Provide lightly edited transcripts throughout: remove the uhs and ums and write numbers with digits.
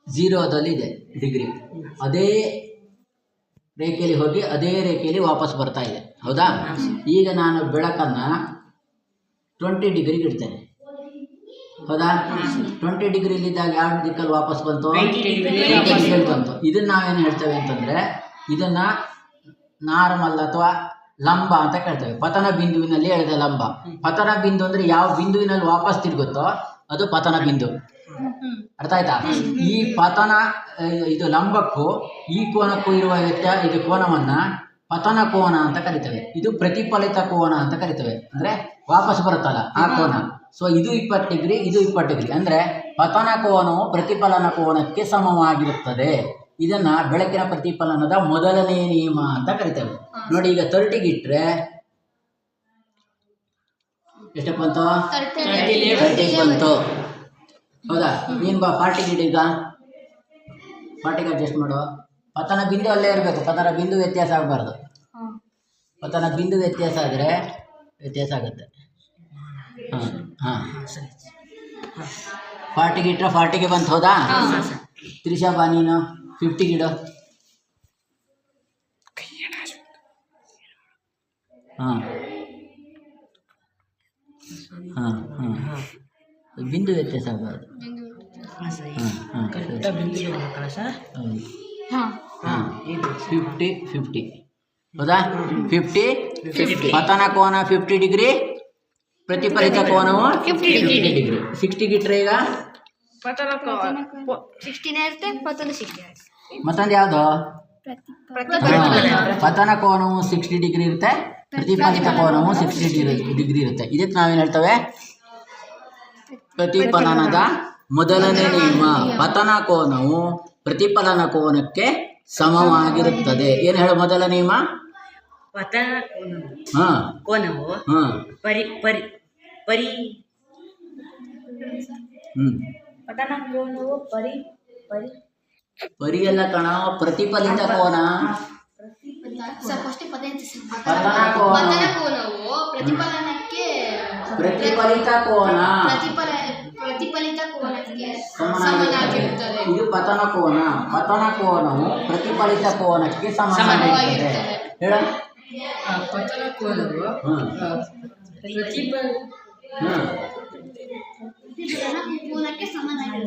0ದಲ್ಲಿದೆ degree, ಅದೇ ರೇಖೆಯಲ್ಲಿ ಹೋಗಿ ಅದೇ ರೇಖೆಯಲ್ಲಿ ವಾಪಸ್ ಬರ್ತಾ ಇದೆ. ಹೌದಾ? ಈಗ ನಾನು ಬೆಳಕನ್ನು 20 ಡಿಗ್ರಿಗೆ ಇಡ್ತೇನೆ. ಹೌದಾ? 20 ಡಿಗ್ರಿಲಿದ್ದಾಗ ಯಾವ ದಿಕ್ಕಲ್ಲಿ ವಾಪಸ್ ಬಂತು? 20 ಡಿಗ್ರಿ ಬಂತು. ಇದನ್ನು ನಾವೇನು ಹೇಳ್ತೇವೆ ಅಂತಂದರೆ, ಇದನ್ನು ನಾರ್ಮಲ್ ಅಥವಾ ಲಂಬ ಅಂತ ಕೇಳ್ತೇವೆ. ಪತನ ಬಿಂದುವಿನಲ್ಲಿ ಎಳೆದ ಲಂಬ. ಪತನ ಬಿಂದು ಅಂದರೆ ಯಾವ ಬಿಂದುವಿನಲ್ಲಿ ವಾಪಸ್ ತಿರುಗುತ್ತೋ ಅದು ಪತನ ಬಿಂದು. ಅರ್ಥ ಆಯ್ತಾ? ಈ ಪತನ ಇದು ಲಂಬಕ್ಕೂ ಈ ಕೋನಕ್ಕೂ ಇರುವ ಇದು ಕೋನವನ್ನು ಪತನ ಕೋನ ಅಂತ ಕರಿತೇವೆ. ಇದು ಪ್ರತಿಫಲಿತ ಕೋನ ಅಂತ ಕರಿತೇವೆ. ಅಂದರೆ ವಾಪಸ್ ಬರುತ್ತಲ್ಲ ಆ ಕೋನ. ಸೊ ಇದು 20 ಡಿಗ್ರಿ, ಇದು 20 ಡಿಗ್ರಿ. ಅಂದರೆ ಪತನ ಕೋನವು ಪ್ರತಿಫಲನ ಕೋನಕ್ಕೆ ಸಮವಾಗಿರುತ್ತದೆ. ಇದನ್ನು ಬೆಳಕಿನ ಪ್ರತಿಫಲನದ ಮೊದಲನೇ ನಿಯಮ ಅಂತ ಕರಿತೇವೆ. ನೋಡಿ, ಈಗ 30ಗೆ ಇಟ್ಟರೆ ಎಷ್ಟಕ್ಕೆ ಬಂತು? 30 ಬಂತು. ಹೌದಾ? ನೀನು ಬಾ 40ಗೆ ಇಡು. ಈಗ 40ಗೆ ಅಡ್ಜಸ್ಟ್ ಮಾಡು. ಪತನ ಬಿಂದು ಅಲ್ಲೇ ಇರಬೇಕು. ಪತನ ಬಿಂದು ವ್ಯತ್ಯಾಸ ಆಗಬಾರ್ದು. ಪತನ ಬಿಂದು ವ್ಯತ್ಯಾಸ ಆದರೆ ವ್ಯತ್ಯಾಸ ಆಗುತ್ತೆ. ಹಾಂ 40ಗೆ ಇಟ್ಟರೆ 40ಗೆ ಬಂತು. ಹೌದಾ? ತ್ರಿಷಾ ಬಾ ನೀನು 50ಗೆ ಇಡು. ಹಾಂ ಹಾಂ ಹಾಂ ಬಿಂದು ವ್ಯತ್ಯಾಸ ಆಗಬಾರ್ದು. ಹಾಂ 50. ಹೌದಾ? 50 ಪತನ ಕೋನ 50 ಡಿಗ್ರಿ, ಪ್ರತಿಫಲಿತ ಕೋನವು 50 ಡಿಗ್ರಿ. 60ಗೆ ಇಟ್ಟರೆ ಈಗ ಮತ್ತೊಂದು ಯಾವುದು? ಪತನ ಕೋನವು 60 ಡಿಗ್ರಿ ಇರುತ್ತೆ, ಪ್ರತಿಫಲಿತ ಕೋನವು 60 ಡಿಗ್ರಿ ಇರುತ್ತೆ. ಇದಕ್ಕೆ ನಾವೇನು ಹೇಳ್ತೇವೆ? ಪ್ರತಿಫಲನದ ಮೊದಲನೇ ನಿಯಮ. ಪತನ ಕೋನವು ಪ್ರತಿಫಲನ ಕೋನಕ್ಕೆ ಸಮವಾಗಿರುತ್ತದೆ. ಏನು ಹೇಳೋ ಮೊದಲ ನಿಯಮ? ಪತನ ಕೋನವು ಪತನ ಕೋನವು ಪರಿಯಲ್ಲ ಕಣ, ಪ್ರತಿಫಲಿತ ಕೋನ. ಪತನ ಕೋನವು ಪ್ರತಿಫಲಿತ ಕೋನ ಸಮನಾಗಿರುತ್ತದೆ. ಇದು ಪತನ ಕೋನ. ಪತನ ಕೋನವು ಪ್ರತಿಫಲಿತ ಕೋನಕ್ಕೆ ಸಮನಾಗಿರುತ್ತದೆ. ಹೇಳ. ಪತನ ಕೋನವು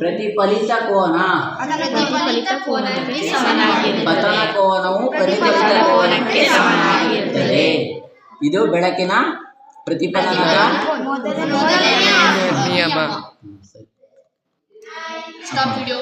ಪ್ರತಿಫಲಿತ ಕೋನ. ಪತನ ಕೋನವು ಪ್ರತಿಫಲಿತ ಕೋನಕ್ಕೆ ಸಮನಾಗಿರುತ್ತದೆ. ಇದು ಬೆಳಕಿನ ಪ್ರತಿಫಲನದ ನಿಯಮ. Stop video.